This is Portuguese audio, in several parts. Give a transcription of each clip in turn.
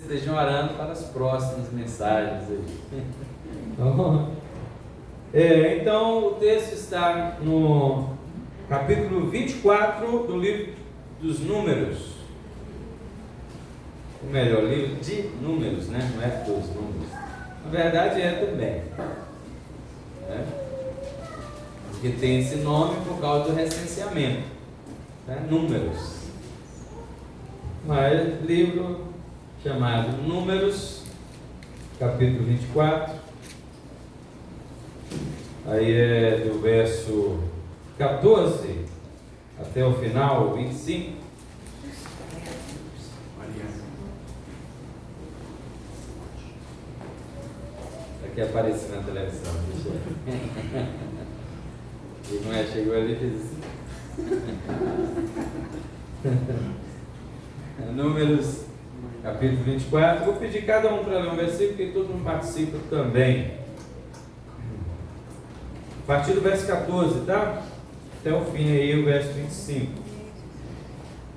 Estejam orando para as próximas mensagens aí. Então o texto está no capítulo 24 do livro dos Números. Ou melhor, livro de Números, né? Não é dos Números. Na verdade é também. Porque tem esse nome por causa do recenseamento. Números. Mas livro chamado Números, capítulo 24. Aí é do verso 14 até o final, 25. Aqui apareceu na televisão. E não é? Chegou ali e fez assim. Números, capítulo 24. Vou pedir cada um para ler um versículo, porque todo mundo participa também. A partir do verso 14, tá? Até o fim aí, o verso 25.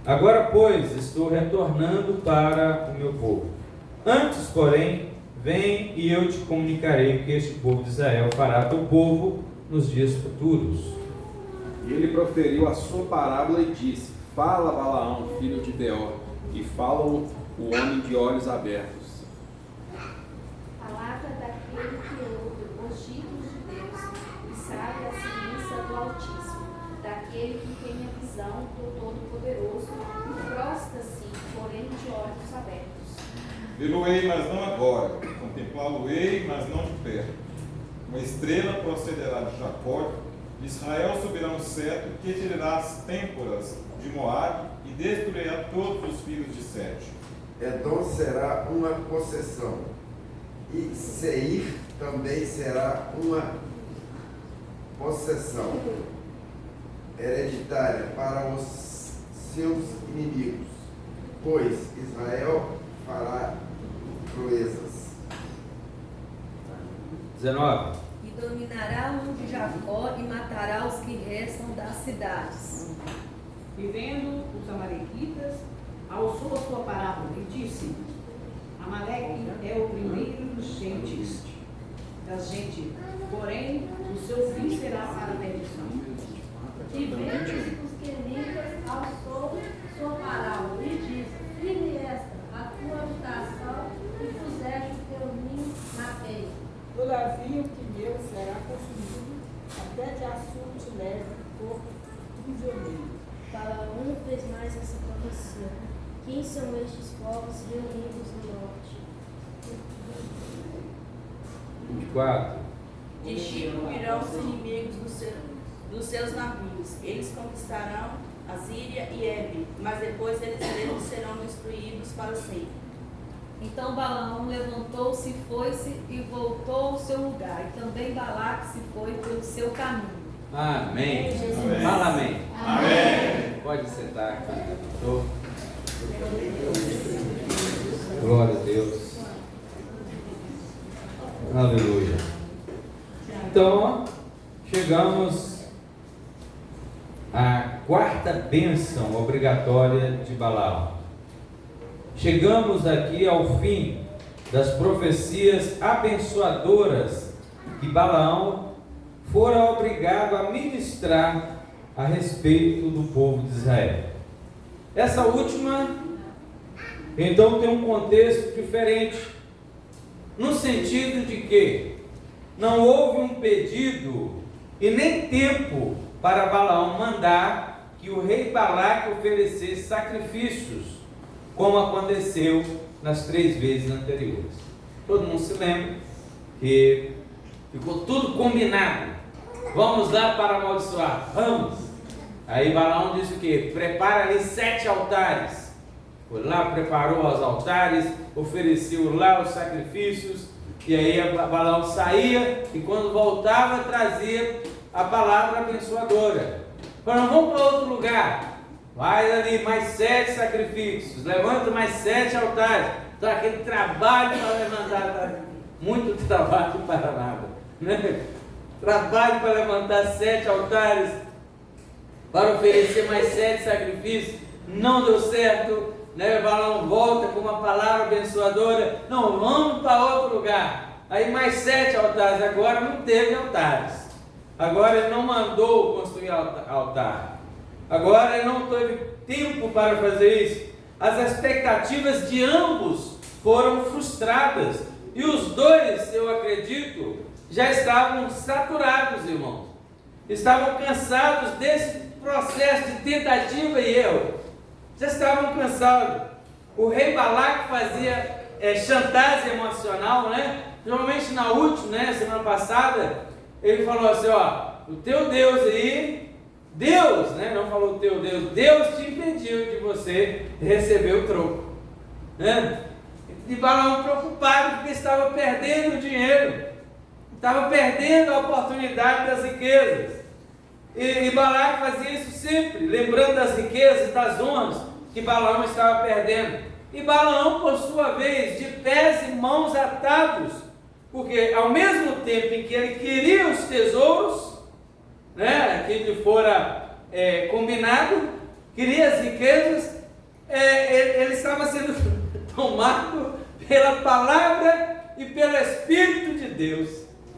Agora, pois, estou retornando para o meu povo. Antes, porém, vem e eu te comunicarei o que este povo de Israel fará a teu povo nos dias futuros. E ele proferiu a sua parábola e disse: Fala, Balaão, filho de Beor, e fala o homem de olhos abertos. Palavra daquele que ouve os ditos de Deus e sabe a ciência do Altíssimo, daquele que tem a visão do Todo-Poderoso e prostra-se, porém de olhos abertos. Vê-lo-ei, mas não agora, contemplá-lo-ei, mas não de perto. Uma estrela procederá de Jacó, de Israel subirá um cetro que tirará as têmporas de Moabe e destruirá todos os filhos de Sete. Edom será uma possessão, e Seir também será uma possessão hereditária para os seus inimigos, pois Israel fará proezas. 19. E dominará um de Jacó e matará os que restam das cidades. E vendo os amalequitas, alçou a sua parábola e disse: Amaleque é o primeiro dos gentes, porém o seu fim será para a perdição. E vendo os quenitas, alçou sua parábola e disse: Firme esta a tua habitação e puseste o teu ninho na terra. Todavia o que meu será consumido, até que assunto te leve por prisioneiro. Balaão fez mais essa profecia. Quem são estes povos reunidos no norte? 24. De Chiro virão os inimigos dos seus navios. Eles conquistarão a Síria e Ebe, mas depois eles mesmos serão destruídos para sempre. Então Balaão levantou-se, foi-se e voltou ao seu lugar. E também Balaque se foi pelo seu caminho. Amém. Amém. Fala amém. Amém. Pode sentar aqui. Glória a Deus. Aleluia. Então, chegamos à quarta bênção obrigatória de Balaão. Chegamos aqui ao fim das profecias abençoadoras que Balaão fora obrigado a ministrar a respeito do povo de Israel. Essa última, então, tem um contexto diferente, no sentido de que não houve um pedido e nem tempo para Balaão mandar que o rei Balaque oferecesse sacrifícios, como aconteceu nas 3 vezes anteriores. Todo mundo se lembra que ficou tudo combinado. Vamos lá para amaldiçoar. Vamos. Aí Balaão disse o quê? Prepara ali 7 altares. Foi lá, preparou os altares, ofereceu lá os sacrifícios. E aí Balaão saía e quando voltava trazia a palavra abençoadora. Falando, vamos para outro lugar. Vai ali mais 7 sacrifícios, levanta mais 7 altares. Então aquele trabalho para levantar, muito trabalho para nada, né? Trabalho para levantar 7 altares, para oferecer mais 7 sacrifícios, não deu certo. né? Balaão volta com uma palavra abençoadora. Não, vamos para outro lugar. Aí mais 7 altares. Agora não teve altares. Agora ele não mandou construir altar. Agora ele não teve tempo para fazer isso. As expectativas de ambos foram frustradas. E os dois, eu acredito, já estavam saturados, irmãos. Estavam cansados desse processo de tentativa e erro. Já estavam cansados. O rei Balaque fazia chantagem emocional, né? Normalmente na última, né, semana passada, ele falou assim, ó, o teu Deus aí, Deus, né? Não falou o teu Deus, Deus te impediu de você receber o troco, né? E Balaão preocupado porque estava perdendo o dinheiro, estava perdendo a oportunidade das riquezas. E Balaque fazia isso sempre, lembrando das riquezas, das honras que Balaão estava perdendo. E Balaão, por sua vez, de pés e mãos atados, porque ao mesmo tempo em que ele queria os tesouros, né, que lhe fora combinado, queria as riquezas, ele estava sendo tomado pela palavra e pelo Espírito de Deus,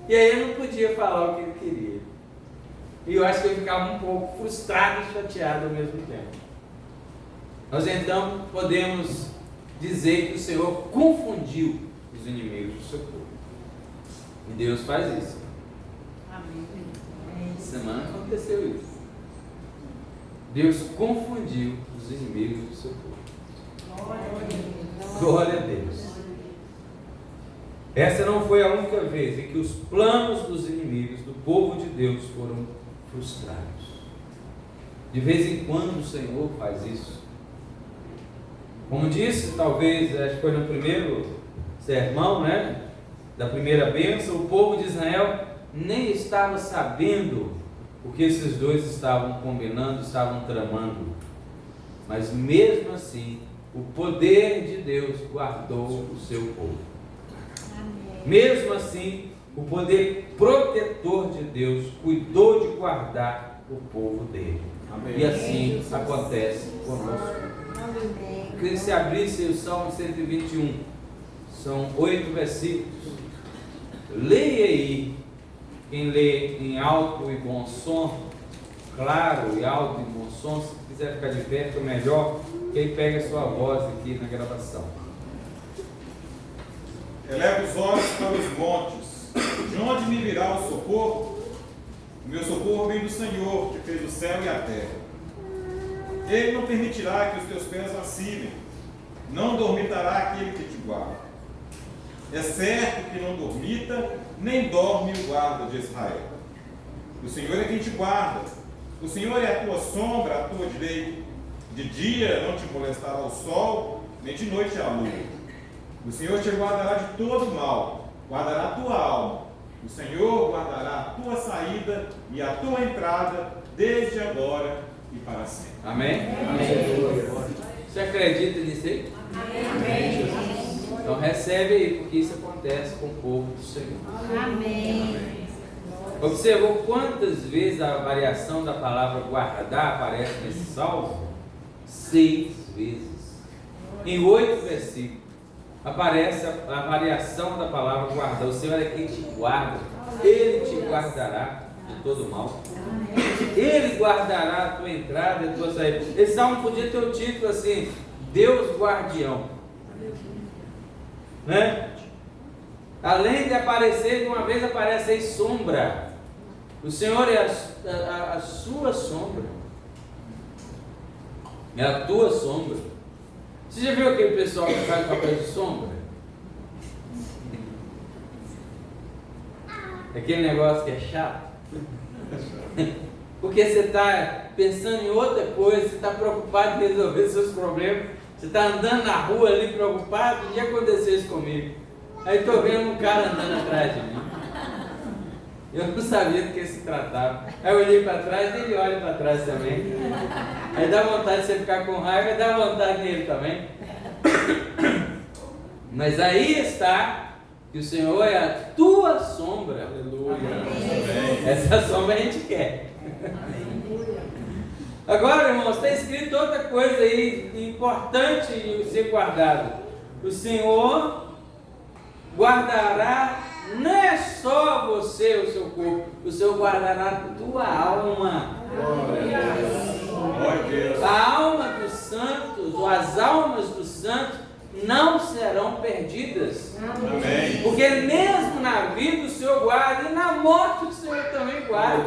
e aí ele não podia falar o que ele queria, e eu acho que ele ficava um pouco frustrado e chateado ao mesmo tempo. Nós então podemos dizer que o Senhor confundiu os inimigos do seu povo, e Deus faz isso. Amém. Essa semana aconteceu isso. Deus confundiu os inimigos do seu povo. Glória a Deus. Essa não foi a única vez em que os planos dos inimigos do povo de Deus foram frustrados. De vez em quando o Senhor faz isso. Como disse, talvez, acho que foi no primeiro sermão, né, da primeira bênção, o povo de Israel nem estava sabendo o que esses dois estavam combinando, estavam tramando. Mas mesmo assim, o poder de Deus guardou o seu povo. Mesmo assim, o poder protetor de Deus cuidou de guardar o povo dele. Amém. E assim acontece conosco. Eu queria que você abrisse o Salmo 121. São 8 versículos. Leia aí. Quem lê em alto e bom som, claro e alto e bom som, se quiser ficar de pé, fica melhor, que aí pega a sua voz aqui na gravação. Eleva os olhos para os montes, de onde me virá o socorro? O meu socorro vem do Senhor, que fez o céu e a terra. Ele não permitirá que os teus pés vacilem, não dormitará aquele que te guarda. É certo que não dormita, nem dorme o guarda de Israel. O Senhor é quem te guarda. O Senhor é a tua sombra, a tua direita. De dia não te molestará o sol, nem de noite a lua. O Senhor te guardará de todo mal, guardará a tua alma. O Senhor guardará a tua saída e a tua entrada, desde agora e para sempre. Amém? Amém. Você acredita nisso aí? Amém. Então recebe aí, porque isso acontece com o povo do Senhor. Amém. Observou quantas vezes a variação da palavra guardar aparece nesse salmo? 6 vezes. Em 8 versículos aparece a variação da palavra guardar. O Senhor é quem te guarda. Ele te guardará de todo mal. Ele guardará a tua entrada e a tua saída. Esse salmo podia ter o título assim: Deus guardião. Né? Além de aparecer, de uma vez aparece aí sombra. O Senhor é a sua sombra. É a tua sombra. Você já viu aquele pessoal que faz papel de sombra? Aquele negócio que é chato. Porque você está pensando em outra coisa, você está preocupado em resolver seus problemas. Você está andando na rua ali preocupado, e aconteceu isso comigo. Aí estou vendo um cara andando atrás de mim. Eu não sabia do que se tratava. Aí eu olhei para trás e ele olha para trás também. Aí dá vontade de você ficar com raiva e dá vontade nele também. Mas aí está que o Senhor é a tua sombra. Aleluia. Essa sombra a gente quer. Agora, irmãos, está escrito outra coisa aí importante de ser guardado. O Senhor guardará não é só você, o seu corpo, o Senhor guardará a tua alma. A alma dos santos, ou as almas dos santos, não serão perdidas. Amém. Porque mesmo na vida o Senhor guarda, e na morte o Senhor também guarda.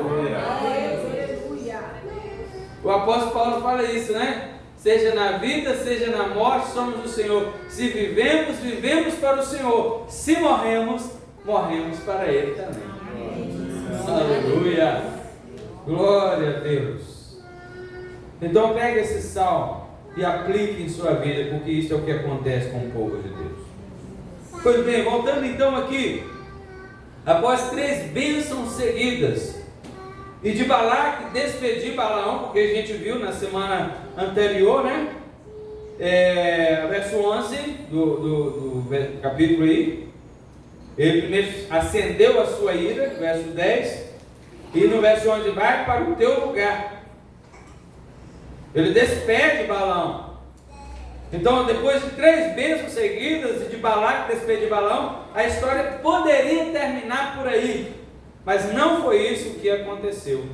O apóstolo Paulo fala isso, né? Seja na vida, seja na morte, somos do Senhor. Se vivemos, vivemos para o Senhor. Se morremos, morremos para Ele também. Aleluia! Glória a Deus! Então pegue esse salmo e aplique em sua vida, porque isso é o que acontece com o povo de Deus. Pois bem, voltando então aqui, após 3 bênçãos seguidas, e de Balaque despedir Balaão, porque a gente viu na semana anterior, né? Verso 11 do capítulo aí, ele primeiro acendeu a sua ira, verso 10, e no verso 11, vai para o teu lugar. Ele despede Balaão. Então, depois de 3 bênçãos seguidas e de Balaque despedir Balaão, a história poderia terminar por aí. Mas não foi isso que aconteceu.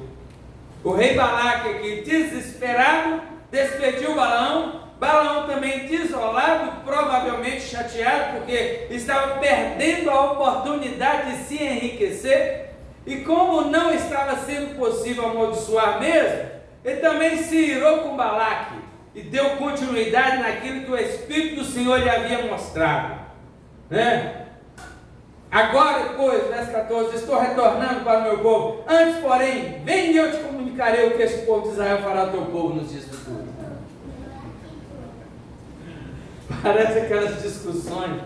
O rei Balaque aqui, desesperado, despediu Balaão. Balaão também desolado, provavelmente chateado, porque estava perdendo a oportunidade de se enriquecer. E como não estava sendo possível amaldiçoar mesmo, ele também se irou com Balaque e deu continuidade naquilo que o Espírito do Senhor lhe havia mostrado, né? Agora, depois, verso 14, estou retornando para o meu povo. Antes, porém, vem e eu te comunicarei o que esse povo de Israel fará ao teu povo nos dias futuros. Parece aquelas discussões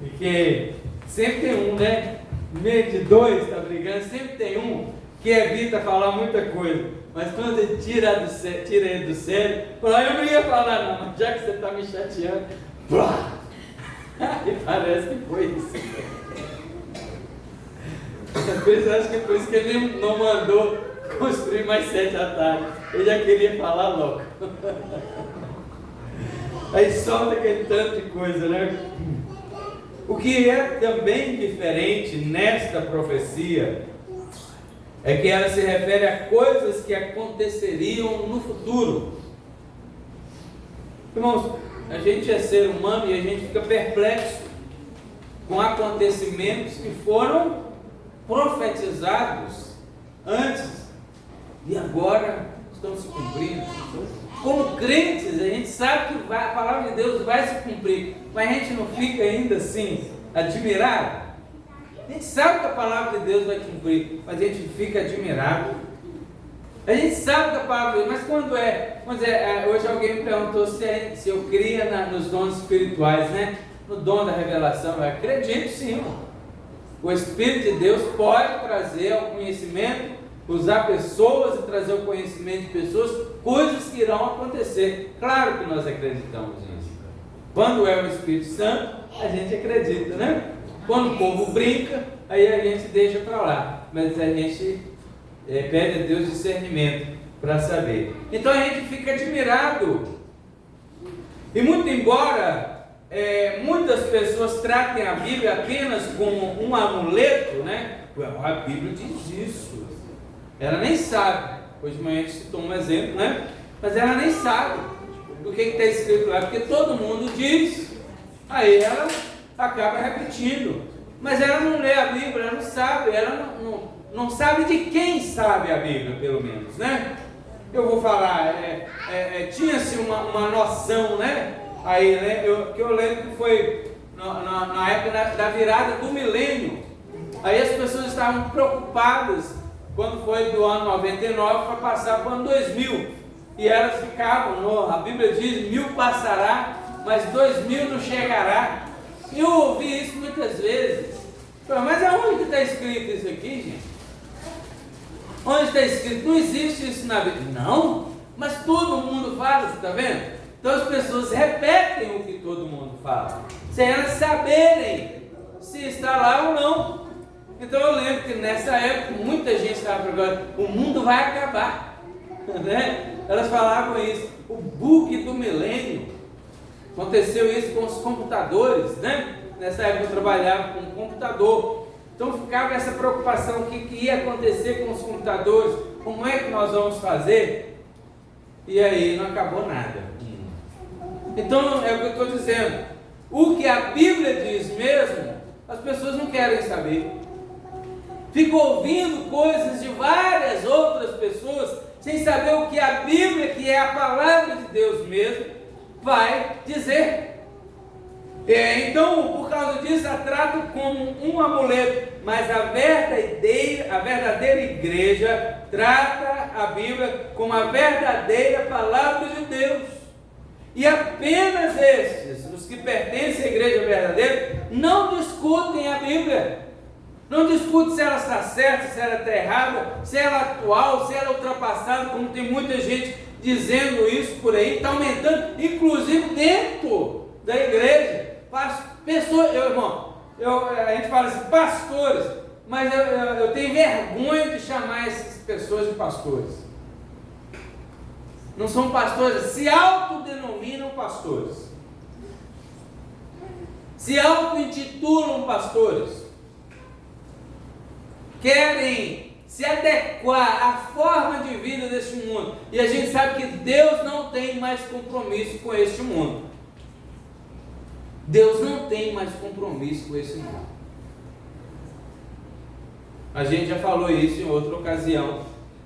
de que sempre tem um, né? No meio de 2 está brigando, sempre tem um que evita falar muita coisa. Mas quando ele tira ele do sério, fala, eu não ia falar não, mas já que você está me chateando, blá! E parece que foi isso. Às vezes acho que é por isso que ele não mandou construir mais 7 atalhos. Ele já queria falar logo. Aí solta aquele tanto de coisa, né? O que é também diferente nesta profecia é que ela se refere a coisas que aconteceriam no futuro. Irmãos, a gente é ser humano e a gente fica perplexo com acontecimentos que foram profetizados antes e agora estão se cumprindo. Como crentes, a gente sabe que a palavra de Deus vai se cumprir, mas a gente não fica ainda assim admirado. A gente sabe que a palavra de Deus vai cumprir, mas a gente fica admirado. A gente sabe que a palavra de Deus, mas quando é hoje alguém me perguntou se eu cria nos dons espirituais, né? No dom da revelação. Eu acredito sim, irmão. O Espírito de Deus pode trazer ao conhecimento, usar pessoas e trazer ao conhecimento de pessoas, coisas que irão acontecer. Claro que nós acreditamos nisso. Quando é o Espírito Santo, a gente acredita, né? Quando o povo brinca, aí a gente deixa para lá. Mas a gente pede a Deus discernimento para saber. Então a gente fica admirado. E muito embora muitas pessoas tratem a Bíblia apenas como um amuleto, né? A Bíblia diz isso. Ela nem sabe. Hoje de manhã a gente citou um exemplo, né? Mas ela nem sabe do que está escrito lá, porque todo mundo diz. Aí ela acaba repetindo. Mas ela não lê a Bíblia, ela não sabe. Ela não sabe de quem sabe a Bíblia, pelo menos, né? Eu vou falar, tinha-se uma noção, né? Aí, né, eu lembro que foi na época da virada do milênio. Aí as pessoas estavam preocupadas quando foi do ano 99 para passar para o ano 2000. E elas ficavam, a Bíblia diz, 1000 passará, mas 2000 não chegará. E eu ouvi isso muitas vezes. Mas aonde que está escrito isso aqui, gente? Onde está escrito? Não existe isso na Bíblia. Não, mas todo mundo fala, você está vendo? Então as pessoas repetem o que todo mundo fala, sem elas saberem se está lá ou não. Então eu lembro que nessa época muita gente estava perguntando, o mundo vai acabar. né? Elas falavam isso. O bug do milênio. Aconteceu isso com os computadores, né? Nessa época eu trabalhava com computador. Então ficava essa preocupação, o que ia acontecer com os computadores, como é que nós vamos fazer? E aí não acabou nada. Então é o que eu estou dizendo. O que a Bíblia diz mesmo, as pessoas não querem saber. Ficam ouvindo coisas de várias outras pessoas, sem saber o que a Bíblia, que é a palavra de Deus mesmo, vai dizer. Então, por causa disso, a trato como um amuleto, mas a verdadeira igreja trata a Bíblia como a verdadeira palavra de Deus. E apenas estes, os que pertencem à igreja verdadeira, não discutem a Bíblia. Não discutem se ela está certa, se ela está errada, se ela é atual, se ela é ultrapassada, como tem muita gente dizendo isso por aí, está aumentando, inclusive dentro da igreja. Pessoas, a gente fala assim, pastores, mas eu tenho vergonha de chamar essas pessoas de pastores. Não são pastores, se autodenominam pastores, se auto-intitulam pastores, querem se adequar à forma de vida deste mundo, e a gente sabe que Deus não tem mais compromisso com este mundo. Deus não tem mais compromisso com esse mundo. A gente já falou isso em outra ocasião,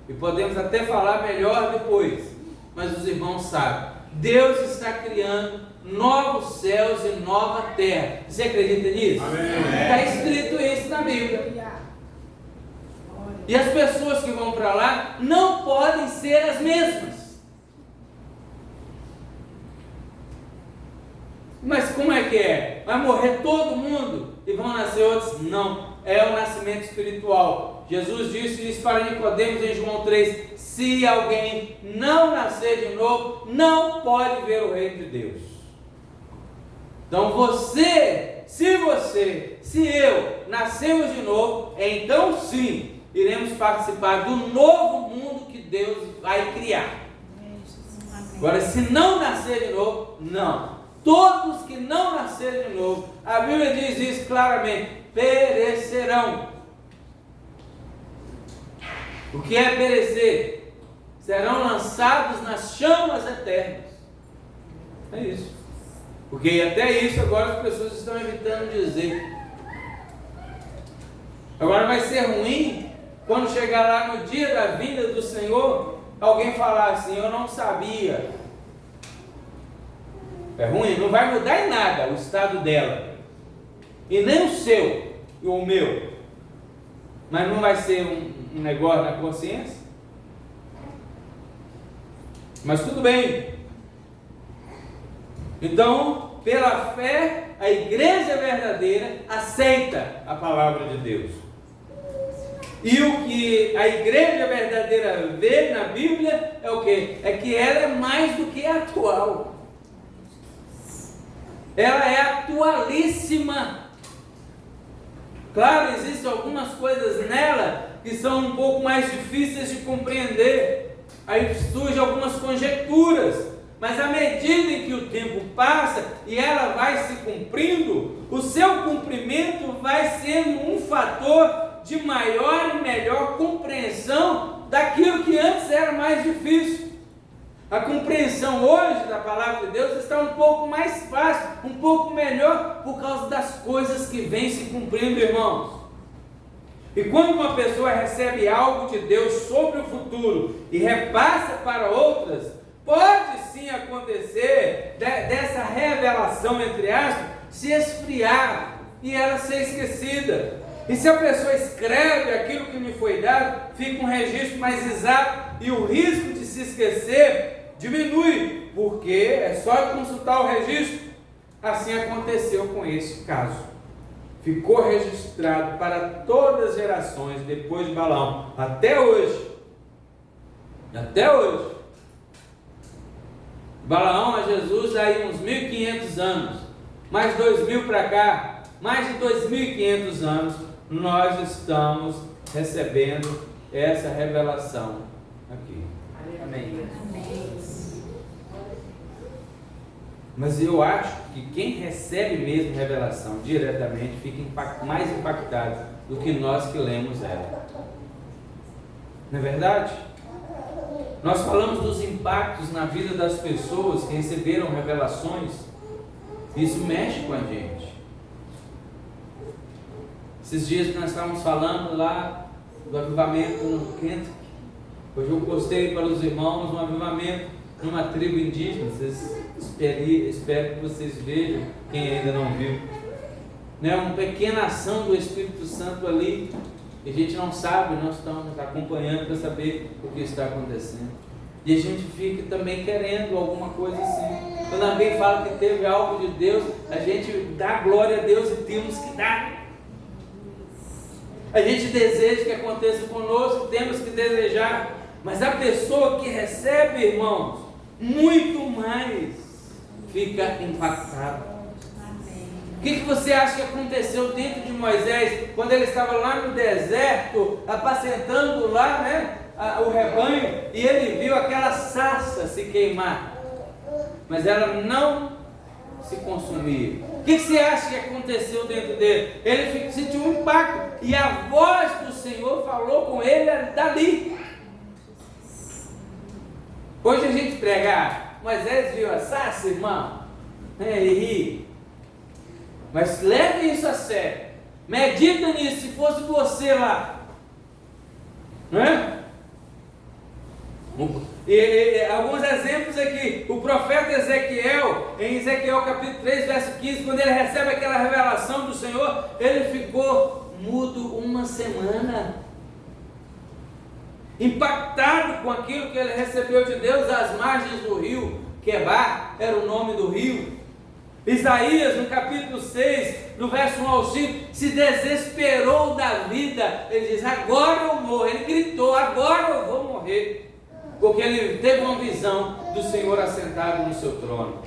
e podemos até falar melhor depois, mas os irmãos sabem, Deus está criando novos céus e nova terra. Você acredita nisso? Está escrito isso na Bíblia. E as pessoas que vão para lá não podem ser as mesmas. Mas como é que é? Vai morrer todo mundo e vão nascer outros? Não, é o nascimento espiritual. Jesus disse isso para Nicodemos em João 3: se alguém não nascer de novo, não pode ver o reino de Deus. Então se eu nascemos de novo, então sim, iremos participar do novo mundo que Deus vai criar. Agora, se não nascer de novo, não. Todos que não nascerem de novo, a Bíblia diz isso claramente, perecerão. O que é perecer? Serão lançados nas chamas eternas. É isso. Porque até isso agora as pessoas estão evitando dizer. Agora vai ser ruim quando chegar lá no dia da vinda do Senhor, alguém falar assim, eu não sabia. É ruim, não vai mudar em nada o estado dela, e nem o seu e o meu, mas não vai ser um negócio na consciência. Mas tudo bem. Então, pela fé, a igreja verdadeira aceita a palavra de Deus. E o que a igreja verdadeira vê na Bíblia é o quê? É que ela é mais do que atual. Ela é atualíssima. Claro, existem algumas coisas nela que são um pouco mais difíceis de compreender. Aí surgem algumas conjecturas. Mas à medida em que o tempo passa e ela vai se cumprindo, o seu cumprimento vai sendo um fator de maior e melhor compreensão daquilo que antes era mais difícil. A compreensão hoje da palavra de Deus está um pouco mais fácil, um pouco melhor, por causa das coisas que vêm se cumprindo, irmãos. E quando uma pessoa recebe algo de Deus sobre o futuro e repassa para outras, pode sim acontecer dessa revelação, entre aspas, se esfriar e ela ser esquecida. E se a pessoa escreve aquilo que lhe foi dado, fica um registro mais exato e o risco de se esquecer diminui, porque é só consultar o registro. Assim aconteceu com esse caso. Ficou registrado para todas as gerações depois de Balaão, até hoje. Até hoje. Balaão a Jesus aí uns 1.500 anos, mais 2.000 para cá, mais de 2.500 anos, nós estamos recebendo essa revelação aqui. Amém. Mas eu acho que quem recebe mesmo revelação diretamente fica mais impactado do que nós que lemos ela. Não é verdade? Nós falamos dos impactos na vida das pessoas que receberam revelações. Isso mexe com a gente. Esses dias que nós estávamos falando lá do avivamento no Kentucky. Hoje eu postei para os irmãos um avivamento numa tribo indígena. Espero que vocês vejam, quem ainda não viu. Né? Uma pequena ação do Espírito Santo ali. E a gente não sabe, nós estamos acompanhando para saber o que está acontecendo. E a gente fica também querendo alguma coisa assim. Quando alguém fala que teve algo de Deus, a gente dá glória a Deus e temos que dar. A gente deseja que aconteça conosco, temos que desejar. Mas a pessoa que recebe, irmãos, muito mais fica impactada. O que você acha que aconteceu dentro de Moisés, quando ele estava lá no deserto, apacentando lá, né, o rebanho, e ele viu aquela sarça se queimar, mas ela não se consumia? O que você acha que aconteceu dentro dele? Ele sentiu um impacto, e a voz do Senhor falou com ele dali. Hoje a gente prega, Moisés viu a sarça, irmão, e ri. Mas leve isso a sério. Medita nisso, se fosse você lá. Não é? E alguns exemplos aqui. O profeta Ezequiel, em Ezequiel capítulo 3, verso 15, quando ele recebe aquela revelação do Senhor, ele ficou mudo uma semana. Impactado com aquilo que ele recebeu de Deus às margens do rio Quebar, era o nome do rio. Isaías, no capítulo 6, no verso 1 ao 5, se desesperou da vida. Ele diz: agora eu morro. Ele gritou: agora eu vou morrer. Porque ele teve uma visão do Senhor assentado no seu trono.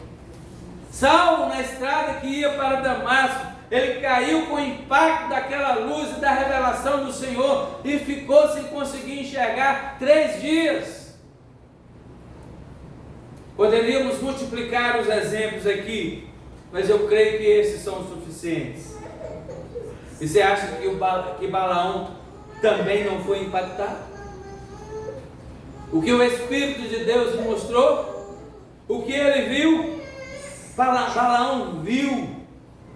Saulo, na estrada que ia para Damasco, ele caiu com o impacto daquela luz e da revelação do Senhor e ficou sem conseguir enxergar 3 dias. Poderíamos multiplicar os exemplos aqui, mas eu creio que esses são os suficientes. E você acha que Balaão também não foi impactado? O que o Espírito de Deus mostrou, o que ele viu, Balaão viu.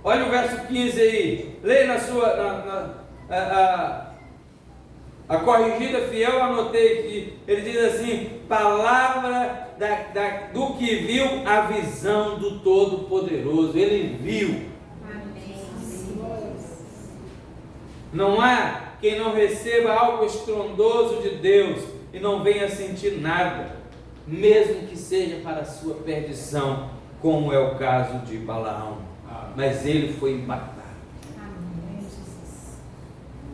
Olha o verso 15 aí, leia na sua a corrigida fiel, anotei que ele diz assim: palavra do que viu a visão do Todo-Poderoso. Ele viu. Não há quem não receba algo estrondoso de Deus e não venha sentir nada, mesmo que seja para a sua perdição, como é o caso de Balaão. Mas ele foi impactado.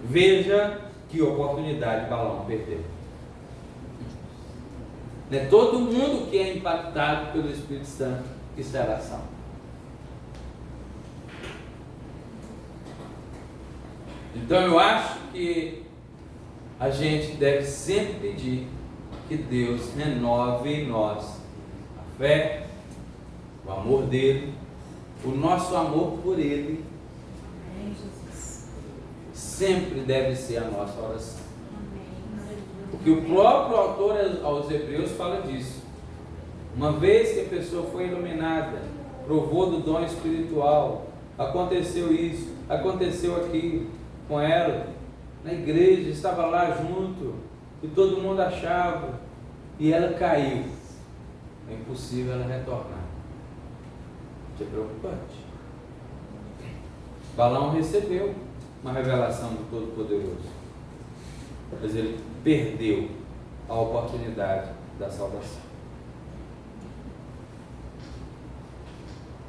Veja que oportunidade Balaão perdeu. Não é todo mundo que é impactado pelo Espírito Santo que será salvo. Então eu acho que a gente deve sempre pedir que Deus renove em nós a fé, o amor dele, o nosso amor por ele. Sempre deve ser a nossa oração. Porque o próprio autor aos Hebreus fala disso. Uma vez que a pessoa foi iluminada, provou do dom espiritual, aconteceu isso, aconteceu aquilo com ela, na igreja, estava lá junto, e todo mundo achava, e ela caiu. É impossível ela retornar. Isso é preocupante. Balaão recebeu uma revelação do Todo-Poderoso, mas ele perdeu a oportunidade da salvação.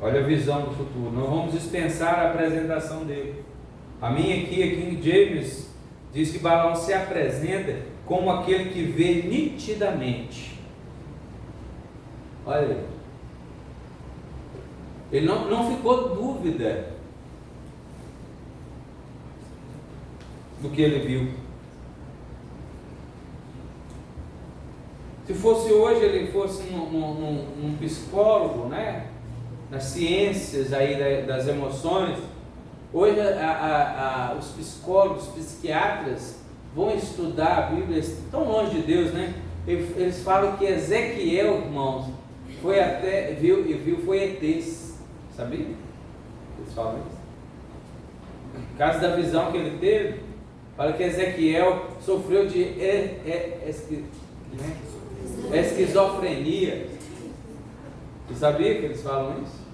Olha a visão do futuro. Não vamos dispensar a apresentação dele. A minha aqui, a King James, diz que Balaão se apresenta como aquele que vê nitidamente. Olha aí. Ele não ficou dúvida do que ele viu. Se fosse hoje, ele fosse um psicólogo, né? Nas ciências aí das emoções. Hoje os psicólogos, os psiquiatras vão estudar a Bíblia, tão longe de Deus, né? Eles falam que Ezequiel, irmãos, foi até, foi ETs, sabia? Eles falam isso. Por causa da visão que ele teve, fala que Ezequiel sofreu de esquizofrenia. Você sabia que eles falam isso?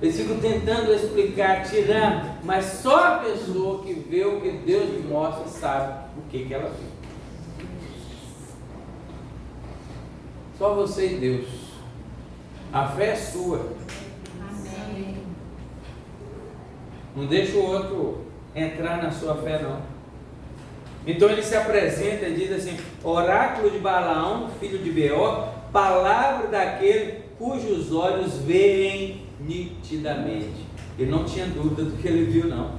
Eles ficam tentando explicar, tirar, mas só a pessoa que vê o que Deus lhe mostra sabe o que ela viu. Só você e Deus. A fé é sua. Amém. Não deixa o outro entrar na sua fé, não. Então ele se apresenta e diz assim: oráculo de Balaão, filho de Beor, palavra daquele cujos olhos veem nitidamente. Ele não tinha dúvida do que ele viu, não.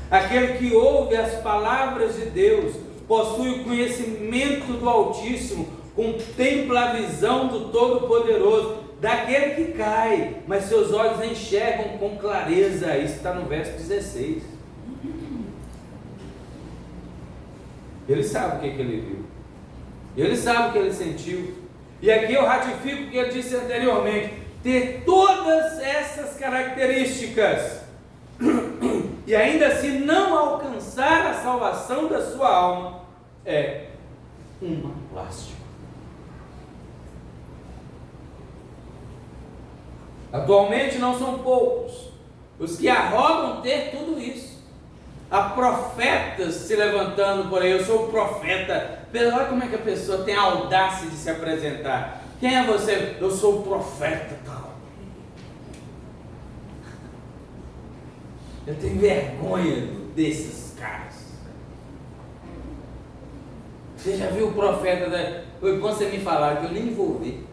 Aquele que ouve as palavras de Deus, possui o conhecimento do Altíssimo, contempla a visão do Todo-Poderoso, daquele que cai, mas seus olhos enxergam com clareza. Isso está no verso 16. Ele sabe o que ele viu, ele sabe o que ele sentiu. E aqui eu ratifico o que ele disse anteriormente: ter todas essas características e ainda assim não alcançar a salvação da sua alma é uma lástima. Atualmente não são poucos os que arrogam ter tudo isso. Há profetas se levantando por aí: eu sou o profeta. Olha como é que a pessoa tem a audácia de se apresentar. Quem é você? Eu sou o profeta tal. Eu tenho vergonha desses caras. Você já viu o profeta da... Foi bom você me falar, que eu nem vou ver.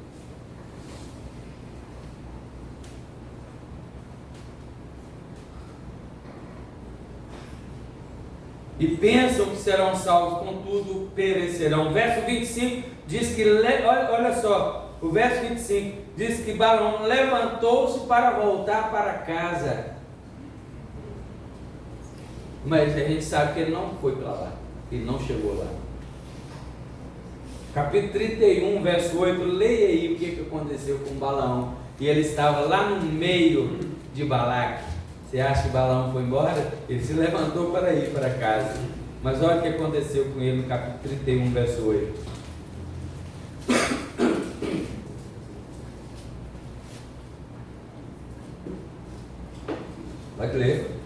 E pensam que serão salvos, contudo perecerão. O verso 25 diz que, olha só, o verso 25 diz que Balaão levantou-se para voltar para casa. Mas a gente sabe que ele não foi para lá, ele não chegou lá. Capítulo 31, verso 8, leia aí o que aconteceu com Balaão. E ele estava lá no meio de Balaque. Você acha que Balaão foi embora? Ele se levantou para ir para casa. Mas olha o que aconteceu com ele no capítulo 31, verso 8. Vai ler.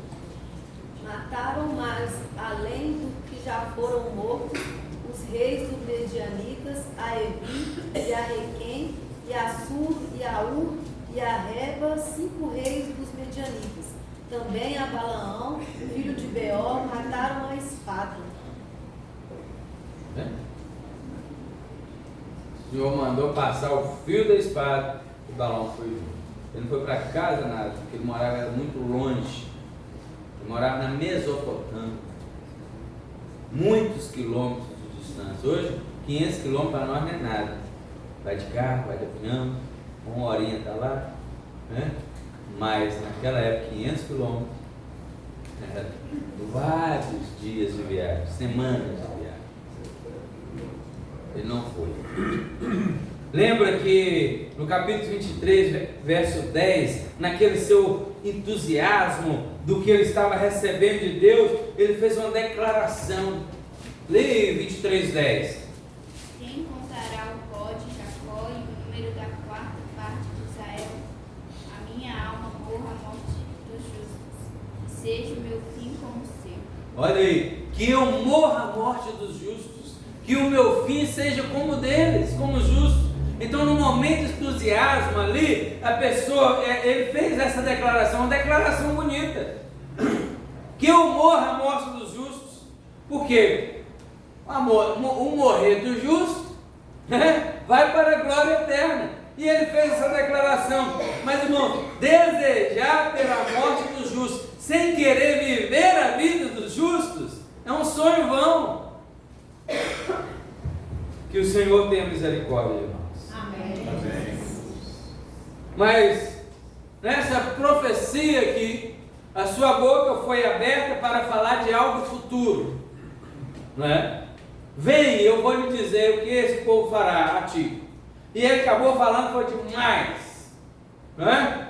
Mataram mais, além do que já foram mortos, os reis dos Medianitas, a Evi, e a Requém, e a Sur, e a Ur, e a Reba, 5 reis dos Medianitas. Também a Balaão, filho de Beor, mataram a espada. O Senhor mandou passar o fio da espada e Balaão foi junto. Ele não foi para casa nada, porque ele morava muito longe. Ele morava na Mesopotâmia, muitos quilômetros de distância. Hoje, 500 quilômetros para nós não é nada. Vai de carro, vai de avião, 1 horinha está lá, né? Mas naquela época, 500 quilômetros, era vários dias de viagem, semanas de viagem. Ele não foi. Lembra que no capítulo 23, verso 10, naquele seu entusiasmo do que ele estava recebendo de Deus, ele fez uma declaração. Leia 23, 10. Quem contará o pó de Jacó e o número da 4ª parte de Israel? A minha alma morra a morte dos justos, e seja o meu fim como o seu. Olha aí, que eu morra a morte dos justos, que o meu fim seja como o deles, como os justos. Então, no momento de entusiasmo ali, a pessoa, ele fez essa declaração, uma declaração bonita. Que eu morra a morte dos justos. Por quê? O morrer do justo, né, vai para a glória eterna. E ele fez essa declaração. Mas, irmão, desejar pela morte dos justos, sem querer viver a vida dos justos, é um sonho vão. misericórdia de nós. Amém. Mas nessa profecia aqui, a sua boca foi aberta para falar de algo futuro, não é? Vem, eu vou lhe dizer o que esse povo fará a ti. E ele acabou falando, foi demais, não é?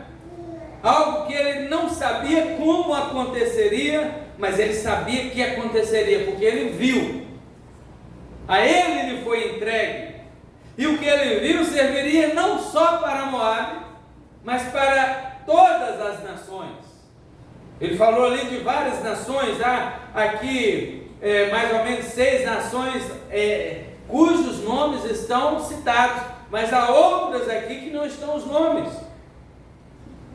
Algo que ele não sabia como aconteceria, mas ele sabia que aconteceria, porque ele viu. A ele lhe foi entregue. E o que ele viu serviria não só para Moabe, mas para todas as nações. Ele falou ali de várias nações. Há aqui mais ou menos 6 nações cujos nomes estão citados, mas há outras aqui que não estão os nomes,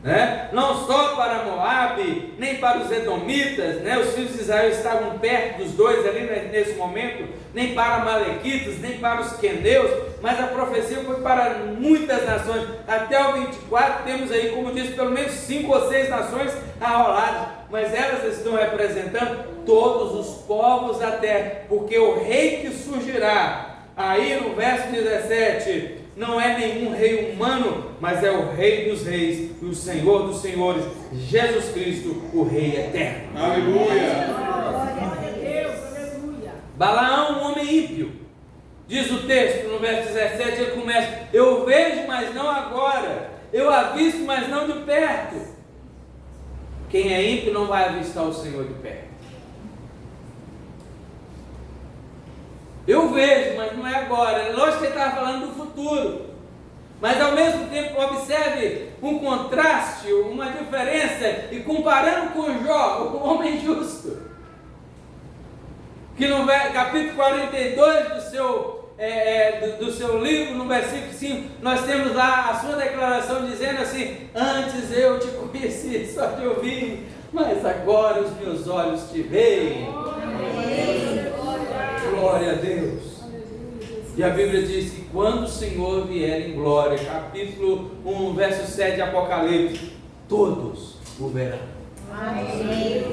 né? Não só para Moabe, nem para os Edomitas, né? Os filhos de Israel estavam perto dos dois ali nesse momento, nem para Amalequitas, nem para os Queneus, mas a profecia foi para muitas nações. Até o 24 temos aí, como disse, pelo menos 5 ou 6 nações arroladas, mas elas estão representando todos os povos da terra, porque o rei que surgirá, aí no verso 17, não é nenhum rei humano, mas é o Rei dos Reis e o Senhor dos Senhores, Jesus Cristo, o Rei eterno. Aleluia! Balaão, um homem ímpio, diz o texto no verso 17, ele começa: eu vejo, mas não agora, eu avisto, mas não de perto. Quem é ímpio não vai avistar o Senhor de perto. Eu vejo, mas não é agora. Lógico que ele estava falando do futuro, mas ao mesmo tempo observe um contraste, uma diferença, e comparando com Jó, o homem justo, que no capítulo 42 do seu livro, no versículo 5, nós temos lá a sua declaração dizendo assim: antes eu te conheci só de ouvir, mas agora os meus olhos te veem. Glória a Deus. E a Bíblia diz que quando o Senhor vier em glória, capítulo 1, verso 7 de Apocalipse, todos o verão. Amém.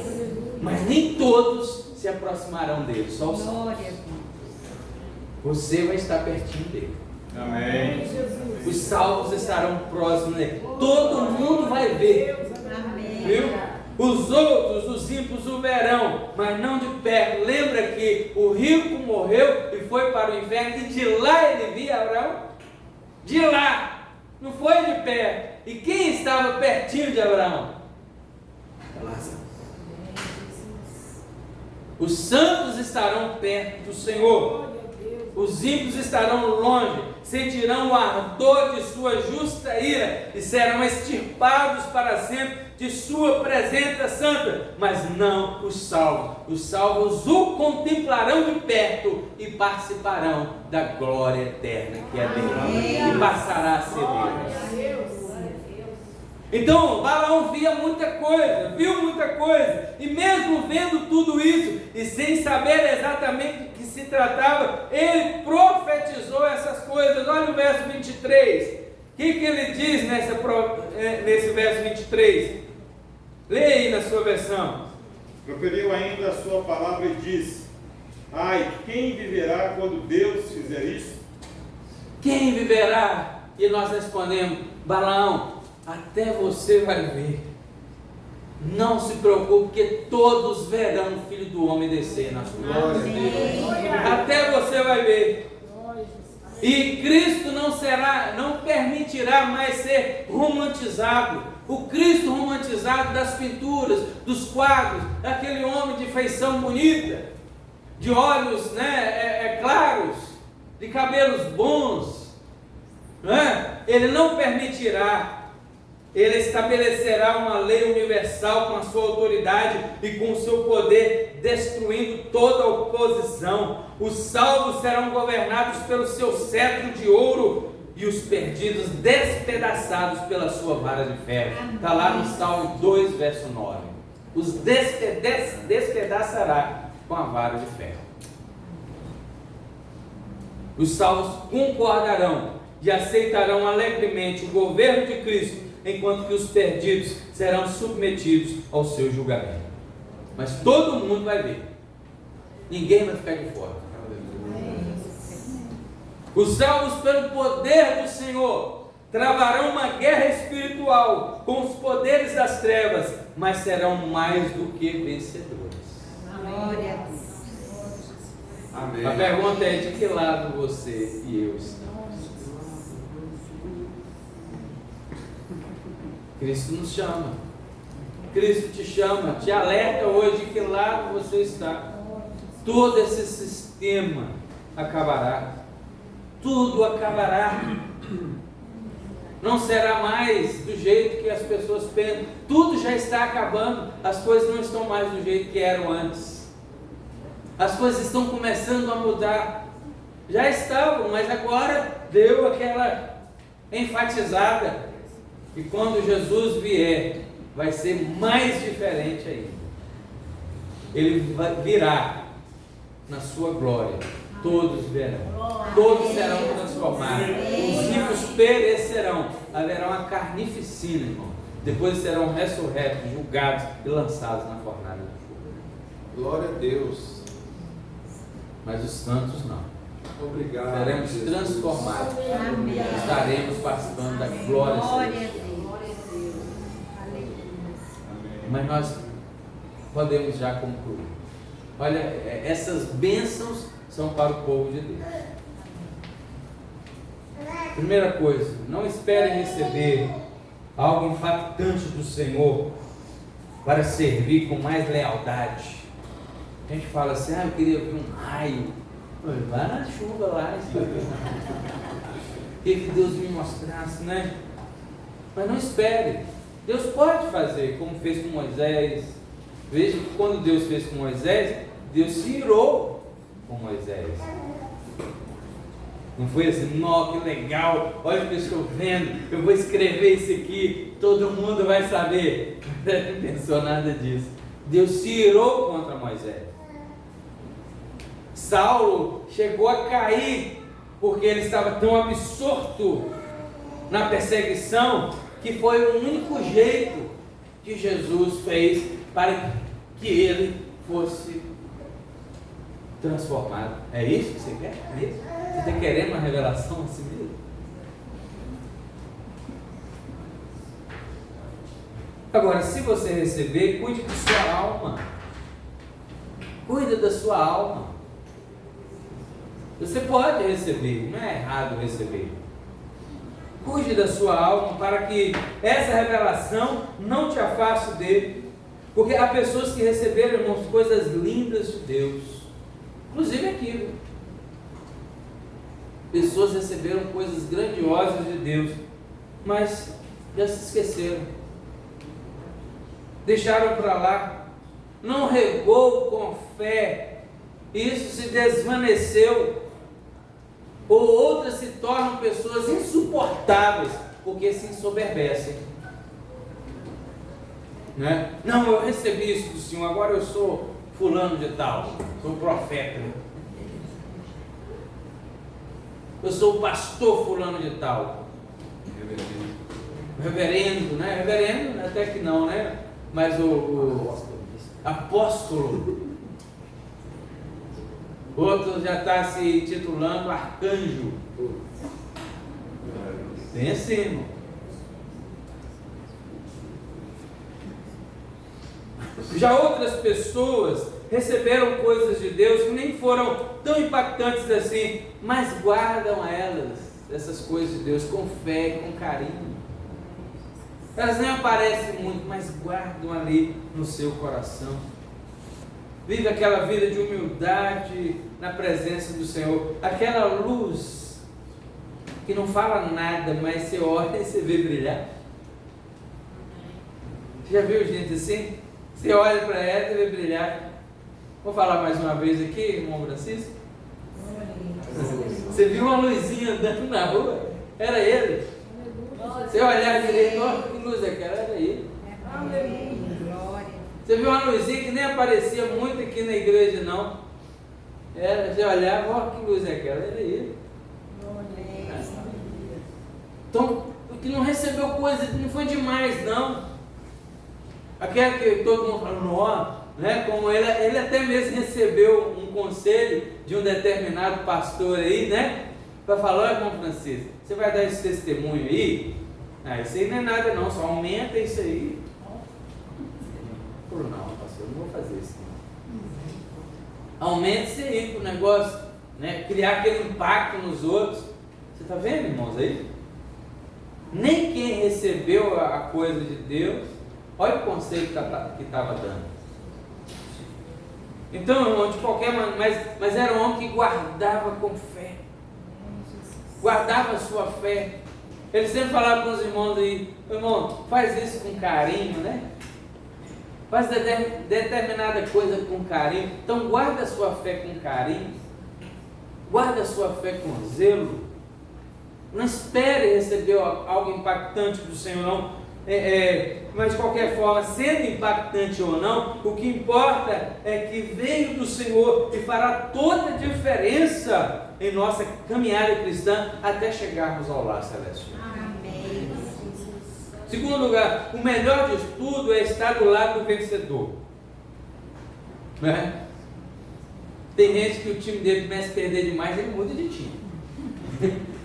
Mas nem todos se aproximarão dele, só os salvos. Você vai estar pertinho dele. Amém. Os salvos estarão próximos dele. Todo mundo vai ver. Viu? Os outros, os ímpios, o verão, mas não de perto. Lembra que o rico morreu e foi para o inferno, e de lá ele via Abraão? De lá, não foi de perto. E quem estava pertinho de Abraão? Lázaro. Os santos estarão perto do Senhor, os ímpios estarão longe, sentirão o ardor de sua justa ira e serão extirpados para sempre de sua presença santa, mas não os salvos. Os salvos o contemplarão de perto e participarão da glória eterna que é dele, e passará a ser Deus. Então Balaão via muita coisa, viu muita coisa, e mesmo vendo tudo isso e sem saber exatamente do que se tratava, ele profetizou essas coisas. Olha o verso 23, o que ele diz nesse verso 23? Leia aí na sua versão. Proferiu ainda a sua palavra e disse: ai, quem viverá quando Deus fizer isso? Quem viverá? E nós respondemos: Balaão, até você vai ver. Não se preocupe, porque todos verão o Filho do Homem descer na sua glória. Até você vai ver. E Cristo não permitirá mais ser romantizado. O Cristo romantizado das pinturas, dos quadros, daquele homem de feição bonita, de olhos claros, de cabelos bons, ele não permitirá. Ele estabelecerá uma lei universal com a sua autoridade e com o seu poder, destruindo toda a oposição. Os salvos serão governados pelo seu cetro de ouro e os perdidos despedaçados pela sua vara de ferro. Está lá no Salmo 2, verso 9. Os despedaçará com a vara de ferro. Os salvos concordarão e aceitarão alegremente o governo de Cristo, enquanto que os perdidos serão submetidos ao seu julgamento. Mas todo mundo vai ver. Ninguém vai ficar de fora. Os salvos pelo poder do Senhor travarão uma guerra espiritual com os poderes das trevas, mas serão mais do que vencedores. Glória a Deus. Amém. A pergunta é: de que lado você e eu estamos? Cristo nos chama. Cristo te chama, te alerta hoje de que lado você está. Todo esse sistema acabará. Tudo acabará. Não será mais do jeito que as pessoas pensam. Tudo já está acabando. As coisas não estão mais do jeito que eram antes. As coisas estão começando a mudar. Já estavam, mas agora deu aquela enfatizada. E quando Jesus vier, vai ser mais diferente ainda. Ele virá na sua glória. Todos verão. Todos serão transformados. Os ricos perecerão. Haverá uma carnificina, irmão. Depois serão ressurretos, julgados e lançados na fornalha do fogo. Glória a Deus. Mas os santos não. Obrigado. Seremos Jesus. transformados. Amém. Estaremos participando da glória Glória a celestial. Deus. Glória a Deus. Aleluia. Mas nós podemos já concluir. Olha, essas bênçãos são para o povo de Deus. Primeira coisa, não espere receber algo impactante do Senhor para servir com mais lealdade. A gente fala assim: eu queria ver um raio. Vai na chuva lá. Que Deus me mostrasse, né? Mas não espere. Deus pode fazer como fez com Moisés. Veja que quando Deus fez com Moisés, Deus se irou com Moisés. Não foi assim: nó, que legal, olha o que eu estou vendo, eu vou escrever isso aqui, todo mundo vai saber. Não pensou nada disso. Deus se irou contra Moisés. Saulo chegou a cair porque ele estava tão absorto na perseguição que foi o único jeito que Jesus fez para que ele fosse transformado. É isso que você quer? É isso? Você está querendo uma revelação assim mesmo? Agora, se você receber, cuide de sua alma. Cuida da sua alma. Você pode receber, não é errado receber. Cuide da sua alma para que essa revelação não te afaste dele. Porque há pessoas que receberam, irmãos, coisas lindas de Deus. Inclusive aqui. Pessoas receberam coisas grandiosas de Deus, mas já se esqueceram. Deixaram para lá. Não regou com fé. Isso se desvaneceu. Ou outras se tornam pessoas insuportáveis, porque se ensoberbecem. Né? Não, eu recebi isso do Senhor, agora eu sou fulano de tal, sou profeta. Eu sou o pastor fulano de tal. Reverendo, né? Reverendo até que não, né? Mas o apóstolo. Outro já está se titulando arcanjo. Tem assim, irmão. Já outras pessoas receberam coisas de Deus que nem foram tão impactantes assim, mas guardam elas, essas coisas de Deus, com fé, com carinho. Elas nem aparecem muito, mas guardam ali no seu coração. Vive aquela vida de humildade na presença do Senhor. Aquela luz que não fala nada, mas você olha e você vê brilhar. Você já viu gente assim? Você olha para ela e vê brilhar. Vou falar mais uma vez aqui, irmão Francisco. Você viu uma luzinha andando na rua? Era ele. Você olhar direito, olha que luz é aquela? Era ele. Você viu uma luzinha que nem aparecia muito aqui na igreja, não. Era, você olhava, olha que luz é aquela? Era ele. Então, o que não recebeu coisa, não foi demais, não. Aquela que todo mundo fala, não, né? Como ele até mesmo recebeu um conselho de um determinado pastor aí, né? para falar, irmão Francisco, você vai dar esse testemunho aí? Ah, isso aí não é nada não, só aumenta isso aí. Por não, pastor, eu não vou fazer isso não. Aumenta isso aí para o negócio, né? Criar aquele impacto nos outros. Você está vendo, irmãos, aí? Nem quem recebeu a coisa de Deus, olha o conselho que estava dando. Então, irmão, de qualquer maneira, mas era um homem que guardava com fé. Guardava a sua fé. Ele sempre falava com os irmãos aí, irmão, faz isso com carinho, né? Faz determinada coisa com carinho. Então guarda a sua fé com carinho. Guarda a sua fé com zelo. Não espere receber algo impactante do Senhor, não. Mas de qualquer forma, sendo impactante ou não, o que importa é que veio do Senhor e fará toda a diferença em nossa caminhada cristã até chegarmos ao lar celestial. Amém. Segundo lugar, o melhor de tudo é estar do lado do vencedor. Né? Tem gente que o time dele começa a perder demais, ele muda de time.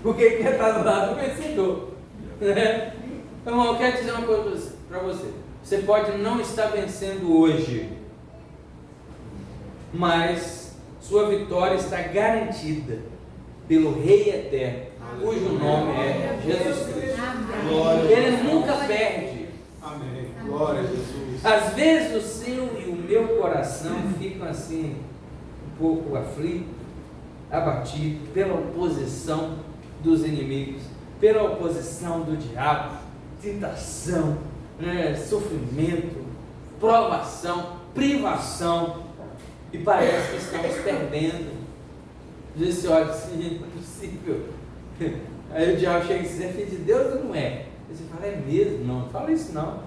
Porque ele quer estar do lado do vencedor. Né? Então, eu quero dizer uma coisa para você. Você pode não estar vencendo hoje, mas sua vitória está garantida pelo Rei Eterno, cujo nome é Jesus Cristo. Ele nunca perde. Amém. Glória a Jesus. Às vezes o seu e o meu coração ficam assim, um pouco aflitos, abatidos pela oposição dos inimigos, pela oposição do diabo, tentação, sofrimento, provação, privação, e parece que estamos perdendo. Às vezes você olha assim, não é possível. Aí o diabo chega e diz, é filho de Deus ou não é? Aí você fala, é mesmo? Não, não fala isso não.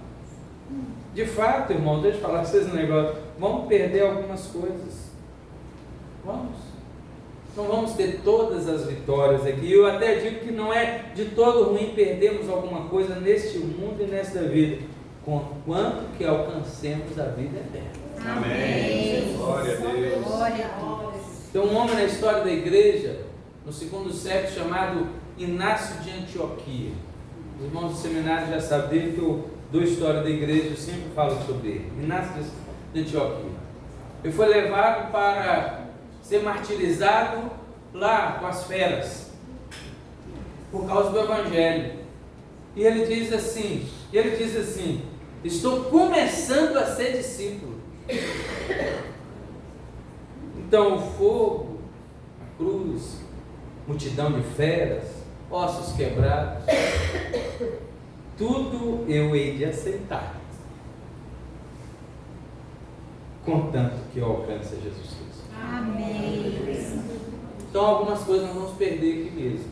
De fato, irmão, deixa eu falar para vocês um negócio. Vamos perder algumas coisas. Vamos. Não vamos ter todas as vitórias aqui. Eu até digo que não é de todo ruim perdermos alguma coisa neste mundo e nesta vida, conquanto que alcancemos a vida eterna. Amém. Glória a Deus. Glória a Deus. Tem um homem na história da igreja, no segundo século, chamado Inácio de Antioquia. Os irmãos do seminário já sabem dele, que eu dou história da igreja, eu sempre falo sobre ele. Inácio de Antioquia. Ele foi levado para ser martirizado lá com as feras, por causa do Evangelho. E ele diz assim, estou começando a ser discípulo. Então o fogo, a cruz, multidão de feras, ossos quebrados, tudo eu hei de aceitar, contanto que eu alcance Jesus Cristo. Amém. Então algumas coisas nós vamos perder aqui mesmo.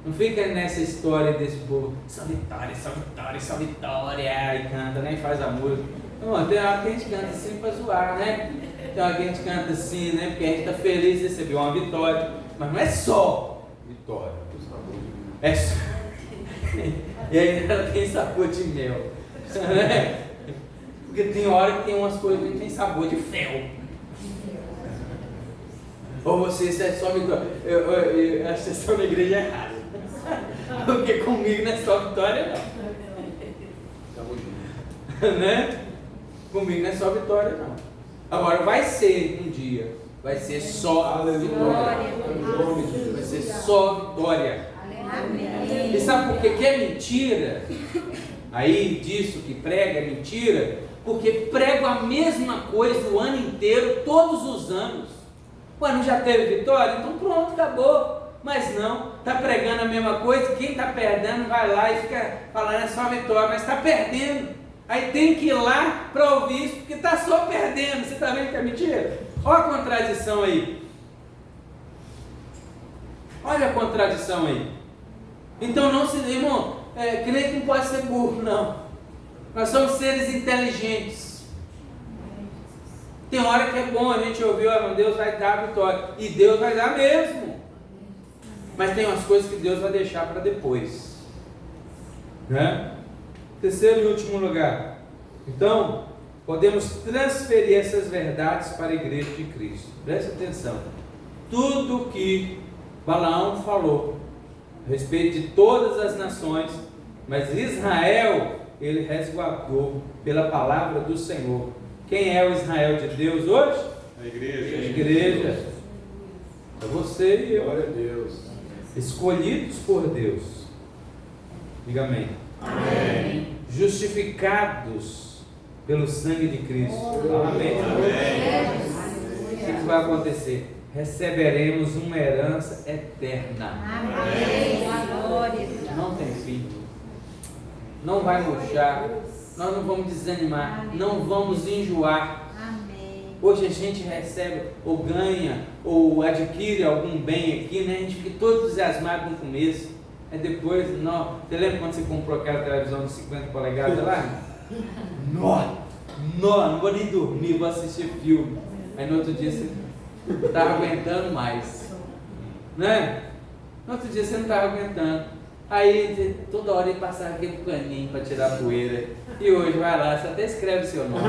Não fica nessa história desse povo, só vitória, só vitória, só vitória, e canta, nem faz a música. Não, tem hora que a gente canta assim para zoar, né? Tem hora que a gente canta assim, né? Porque a gente está feliz de receber uma vitória, mas não é só vitória. É só... E aí ela tem sabor de mel, né? Porque tem hora que tem umas coisas que tem sabor de fel. Ou você é só vitória. Eu acho que vocês estão na igreja errada. Porque comigo não é só vitória, não. Né? Comigo não é só vitória, não. Agora vai ser um dia. Vai ser só vitória. Vai ser só vitória. Amém. E sabe por que é mentira? Aí disso que prega é mentira. Porque prego a mesma coisa o ano inteiro, todos os anos. Ué, não já teve vitória? Então pronto, acabou. Mas não, está pregando a mesma coisa, quem está perdendo vai lá e fica falando é só vitória, mas está perdendo. Aí tem que ir lá para ouvir isso, porque está só perdendo. Você está vendo que é mentira? Olha a contradição aí. Olha a contradição aí. Então não se... Irmão, crente não pode ser burro, não. Nós somos seres inteligentes. Tem hora que é bom a gente ouvir, ó, Deus vai dar a vitória. E Deus vai dar mesmo. Mas tem umas coisas que Deus vai deixar para depois. Né? Terceiro e último lugar. Então, podemos transferir essas verdades para a igreja de Cristo. Preste atenção. Tudo que Balaão falou a respeito de todas as nações, mas Israel ele resguardou pela palavra do Senhor. Quem é o Israel de Deus hoje? A igreja. A igreja. É você e eu. Glória a Deus. Escolhidos por Deus. Diga amém. Amém. Justificados pelo sangue de Cristo. Amém. O que vai acontecer? Receberemos uma herança eterna. Amém. Glória. Não tem fim. Não vai murchar. Nós não vamos desanimar. Não vamos enjoar. Amém. Hoje a gente recebe ou ganha ou adquire algum bem aqui, né? A gente fica todo entusiasmado no começo. Aí depois, não. Você lembra quando você comprou aquela televisão de 50 polegadas lá? Não vou nem dormir, vou assistir filme. Aí no outro dia você não estava aguentando mais, né? No outro dia você não estava aguentando. Aí toda hora ele passava aquele caninho para tirar a poeira. E hoje vai lá, você até escreve seu nome.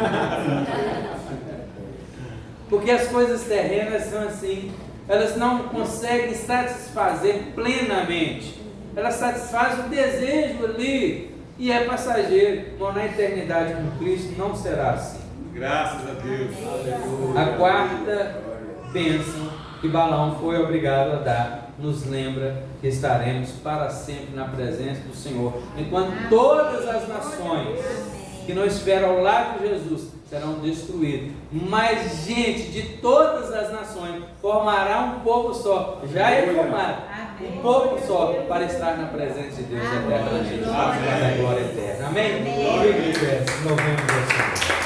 Porque as coisas terrenas são assim, elas não conseguem satisfazer plenamente. Elas satisfazem o desejo ali e é passageiro. Mas na eternidade com Cristo não será assim. Graças a Deus. A quarta bênção que Balaão foi obrigado a dar nos lembra que estaremos para sempre na presença do Senhor, enquanto todas as nações que não estiveram ao lado de Jesus serão destruídas, mas gente de todas as nações formará um povo só, já é formado, um povo só, para estar na presença de Deus eternamente, para a glória eterna. Amém? Glória a Deus. Louvemos ao Senhor.